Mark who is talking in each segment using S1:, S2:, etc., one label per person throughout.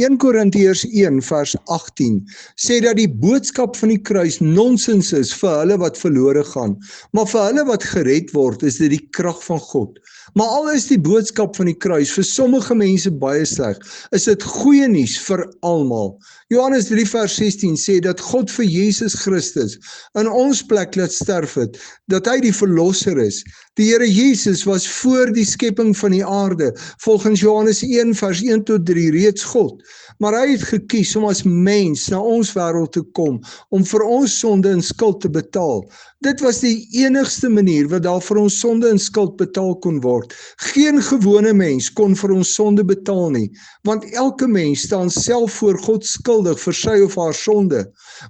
S1: 1 Korintiërs 1 vers 18 sê dat die boodskap van die kruis nonsens is vir hulle wat verlore gaan, maar vir hulle wat gered word is dit die krag van God. Maar al is die boodskap van die kruis vir sommige mense baie sleg, is dit goeie nuus vir almal. Johannes 3 vers 16 sê dat God vir Jesus Christus in ons plek laat sterf het, dat hy die verlosser is. Die Here Jesus was voor die skepping van die aarde, volgens Johannes 1 vers 1 tot 3 reeds God. Maar hy het gekies om as mens na ons wêreld te kom, om vir ons sonde en skuld te betaal. Dit was die enigste manier wat daar vir ons sonde en skuld betaal kon word. Geen gewone mens kon vir ons sonde betaal nie, want elke mens staan self voor God skuldig vir sy of haar sonde.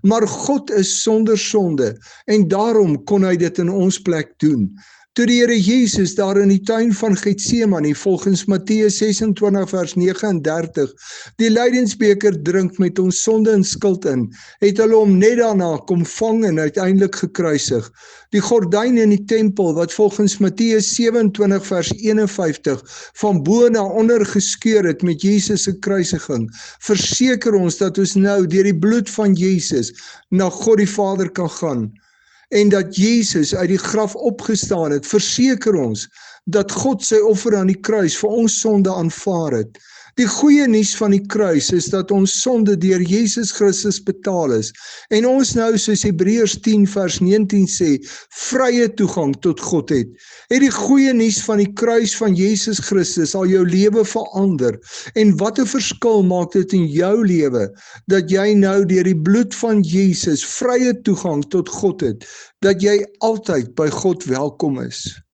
S1: Maar God is sonder sonde en daarom kon hy dit in ons plek doen. Toe die Here Jesus daar in die tuin van Getsemane, volgens Matteus 26 vers 39, die lydensbeker drink met ons sonde en skuld in, het hulle hom net daarna kom vang en uiteindelik gekruisig. Die gordyn in die tempel, wat volgens Matteus 27 vers 51 van bo na onder geskeur het met Jesus se kruisiging, verseker ons dat ons nou deur die bloed van Jesus na God die Vader kan gaan. En dat Jesus uit die graf opgestaan het, verseker ons dat God sy offer aan die kruis vir ons sonde aanvaar het. Die goeie nuus van die kruis is dat ons sonde deur Jesus Christus betaal is en ons nou, soos Hebreërs 10 vers 19 sê, vrye toegang tot God het. Het die goeie nuus van die kruis van Jesus Christus al jou lewe verander? En wat 'n verskil maak dit in jou lewe dat jy nou deur die bloed van Jesus vrye toegang tot God het, dat jy altyd by God welkom is?